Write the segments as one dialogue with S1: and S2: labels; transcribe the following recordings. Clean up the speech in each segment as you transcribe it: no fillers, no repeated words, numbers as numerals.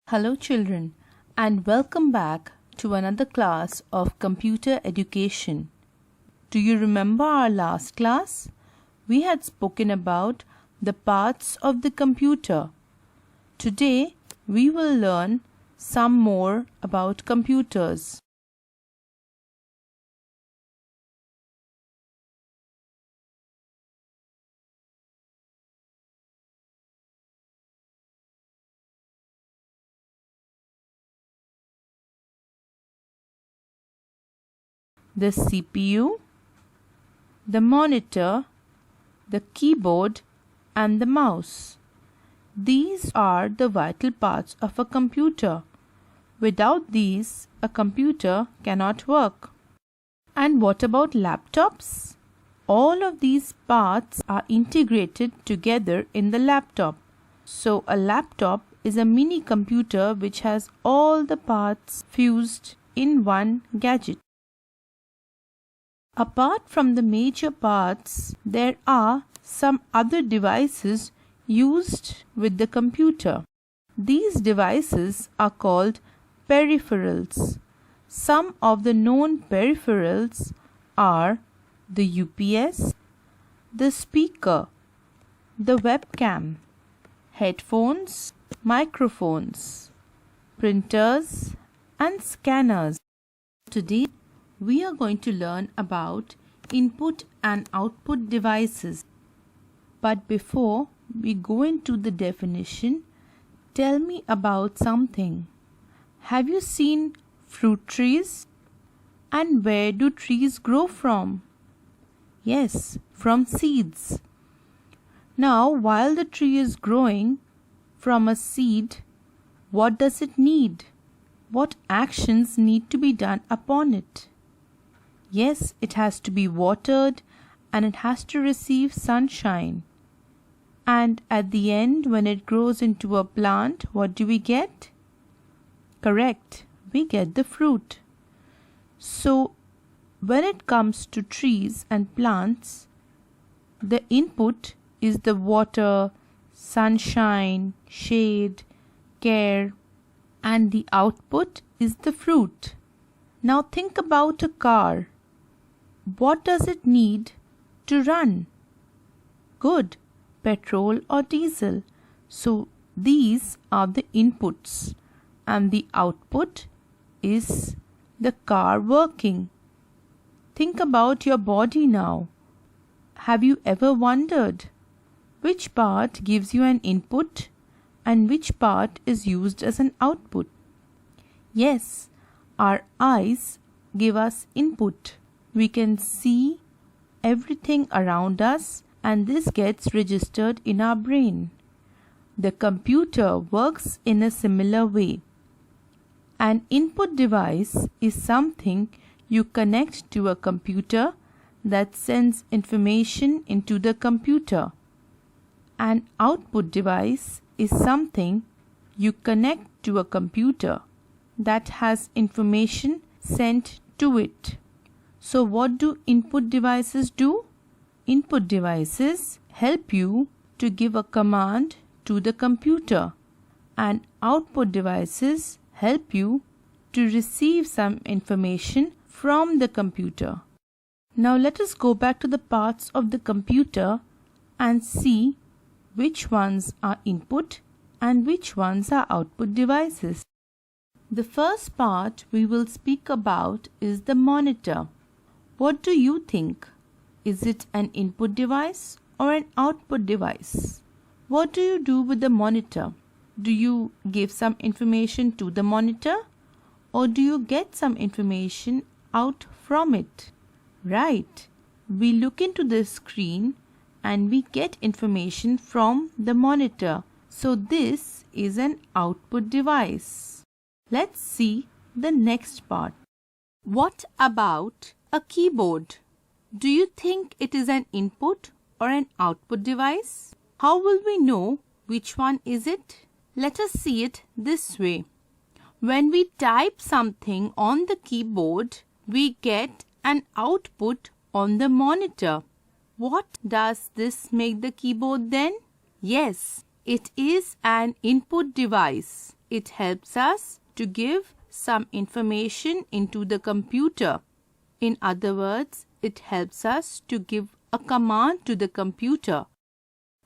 S1: Hello children, and welcome back to another class of computer education. Do you remember our last class? We had spoken about the parts of the computer. Today we will learn some more about computers. The CPU, the monitor, the keyboard, and the mouse. These are the vital parts of a computer. Without these, a computer cannot work. And what about laptops? All of these parts are integrated together in the laptop. So a laptop is a mini computer which has all the parts fused in one gadget. Apart from the major parts, there are some other devices used with the computer. These devices are called peripherals. Some of the known peripherals are the UPS, the speaker, the webcam, headphones, microphones, printers, and scanners. Today, we are going to learn about input and output devices. But before we go into the definition, tell me about something. Have you seen fruit trees? And where do trees grow from? Yes, from seeds. Now, while the tree is growing from a seed, what does it need? What actions need to be done upon it? Yes, it has to be watered and it has to receive sunshine. And at the end, when it grows into a plant, what do we get? Correct, we get the fruit. So, when it comes to trees and plants, the input is the water, sunshine, shade, care, and the output is the fruit. Now think about a car. What does it need to run? Good, petrol or diesel. So these are the inputs and the output is the car working. Think about your body now. Have you ever wondered which part gives you an input and which part is used as an output? Yes, our eyes give us input. We can see everything around us and this gets registered in our brain. The computer works in a similar way. An input device is something you connect to a computer that sends information into the computer. An output device is something you connect to a computer that has information sent to it. So what do input devices do? Input devices help you to give a command to the computer, and output devices help you to receive some information from the computer. Now let us go back to the parts of the computer and see which ones are input and which ones are output devices. The first part we will speak about is the monitor. What do you think? Is it an input device or an output device? What do you do with the monitor? Do you give some information to the monitor or do you get some information out from it? Right. We look into the screen and we get information from the monitor. So this is an output device. Let's see the next part. What about a keyboard? Do you think it is an input or an output device? How will we know which one is it? Let us see it this way. When we type something on the keyboard, we get an output on the monitor. What does this make the keyboard then? Yes, it is an input device. it helps us to give some information into the computer. In other words, it helps us to give a command to the computer.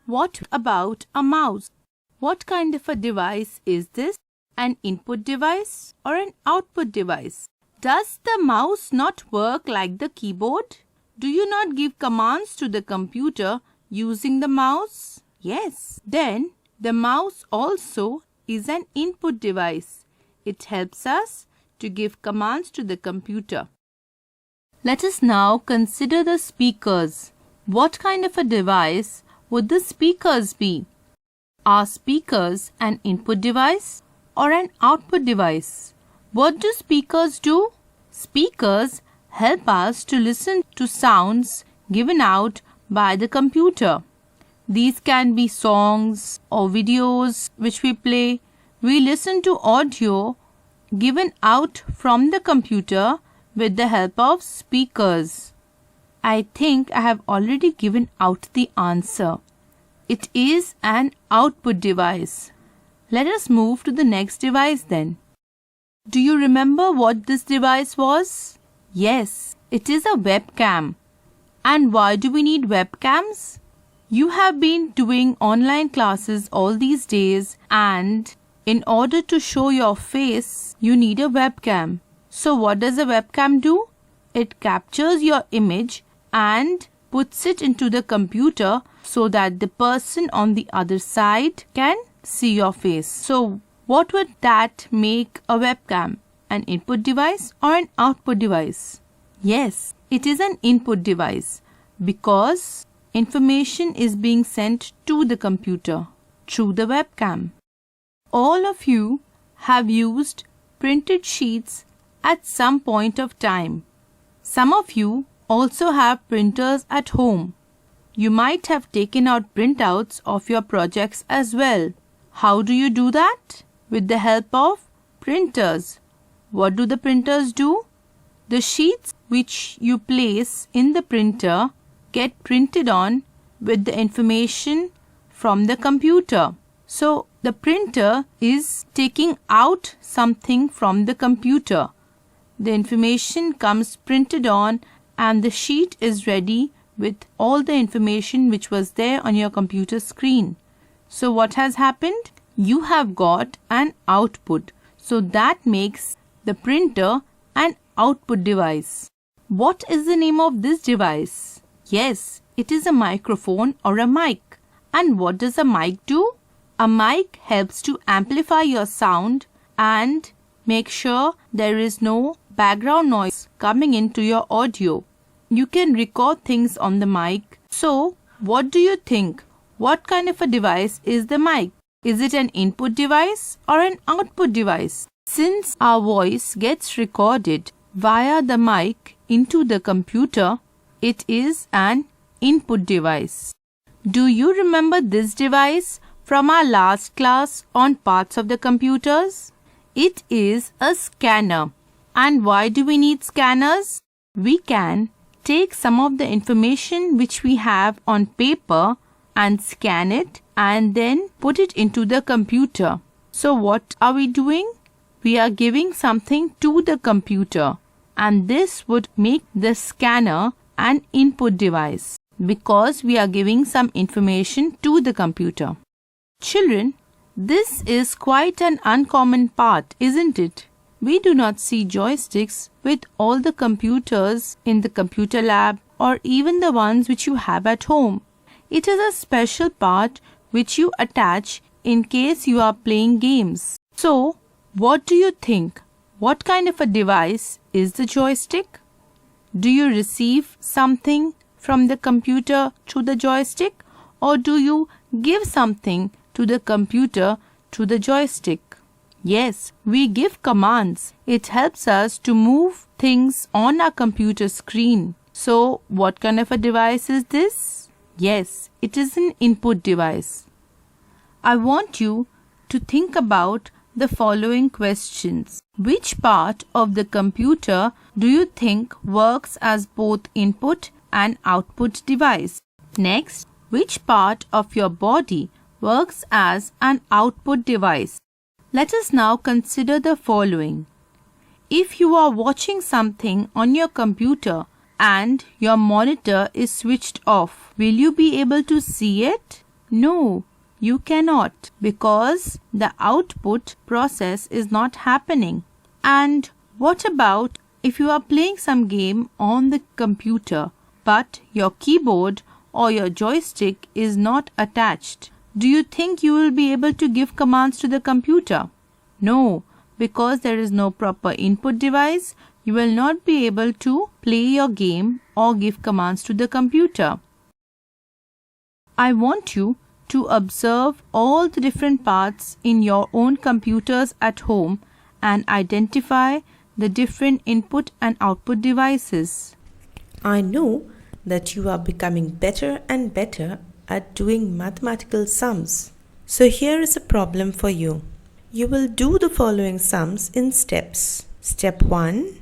S1: What about a mouse? What kind of a device is this? An input device or an output device? Does the mouse not work like the keyboard? Do you not give commands to the computer using the mouse? Yes. Then the mouse also is an input device. It helps us to give commands to the computer. Let us now consider the speakers. What kind of a device would the speakers be? Are speakers an input device or an output device? What do speakers do? Speakers help us to listen to sounds given out by the computer. These can be songs or videos which we play. We listen to audio given out from the computer with the help of speakers. I think I have already given out the answer. It is an output device. Let us move to the next device then. Do you remember what this device was? Yes, it is a webcam. And why do we need webcams? You have been doing online classes all these days, and in order to show your face, you need a webcam. So what does a webcam do? It captures your image and puts it into the computer so that the person on the other side can see your face. So what would that make a webcam? An input device or an output device? Yes, it is an input device because information is being sent to the computer through the webcam. All of you have used printed sheets at some point of time. Some of you also have printers at home. You might have taken out printouts of your projects as well. How do you do that? With the help of printers. What do the printers do? The sheets which you place in the printer get printed on with the information from the computer. So the printer is taking out something from the computer. The information comes printed on and the sheet is ready with all the information which was there on your computer screen. So what has happened? You have got an output. So that makes the printer an output device. What is the name of this device? Yes, it is a microphone or a mic. And what does a mic do? A mic helps to amplify your sound and make sure there is no background noise coming into your audio. You can record things on the mic. So, what do you think? What kind of a device is the mic? Is it an input device or an output device? Since our voice gets recorded via the mic into the computer, it is an input device. Do you remember this device from our last class on parts of the computers? It is a scanner. And why do we need scanners? We can take some of the information which we have on paper and scan it and then put it into the computer. So what are we doing? We are giving something to the computer, and this would make the scanner an input device because we are giving some information to the computer. Children, this is quite an uncommon part, isn't it? We do not see joysticks with all the computers in the computer lab or even the ones which you have at home. It is a special part which you attach in case you are playing games. So, what do you think? What kind of a device is the joystick? Do you receive something from the computer through the joystick, or do you give something to the computer through the joystick? Yes, we give commands. It helps us to move things on our computer screen. So, what kind of a device is this? Yes, it is an input device. I want you to think about the following questions. Which part of the computer do you think works as both input and output device? Next, which part of your body works as an output device? Let us now consider the following. If you are watching something on your computer and your monitor is switched off, will you be able to see it? No, you cannot, because the output process is not happening. And what about if you are playing some game on the computer but your keyboard or your joystick is not attached? Do you think you will be able to give commands to the computer? No, because there is no proper input device, you will not be able to play your game or give commands to the computer. I want you to observe all the different parts in your own computers at home and identify the different input and output devices.
S2: I know that you are becoming better and better at doing mathematical sums. So here is a problem for you. You will do the following sums in steps. Step 1,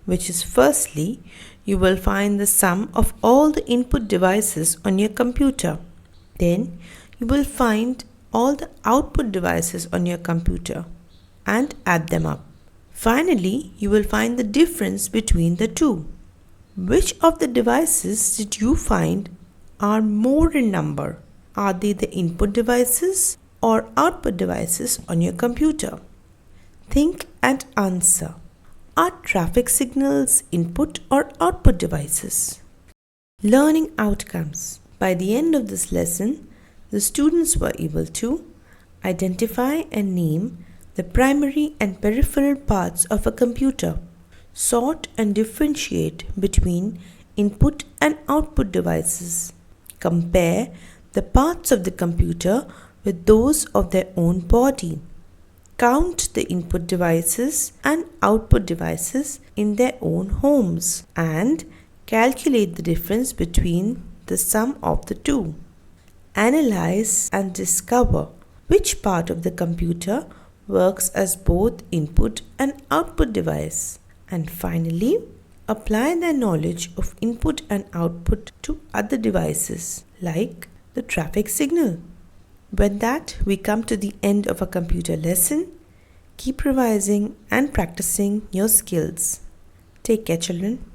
S2: which is firstly, you will find the sum of all the input devices on your computer. Then you will find all the output devices on your computer and add them up. Finally, you will find the difference between the two. Which of the devices did you find are more in number? Are they the input devices or output devices on your computer? Think and answer. Are traffic signals input or output devices? Learning outcomes. By the end of this lesson, the students were able to identify and name the primary and peripheral parts of a computer, sort and differentiate between input and output devices, compare the parts of the computer with those of their own body, count the input devices and output devices in their own homes, and calculate the difference between the sum of the two. Analyze and discover which part of the computer works as both input and output device. And finally, apply their knowledge of input and output to other devices like the traffic signal. With that, we come to the end of our computer lesson. Keep revising and practicing your skills. Take care, children.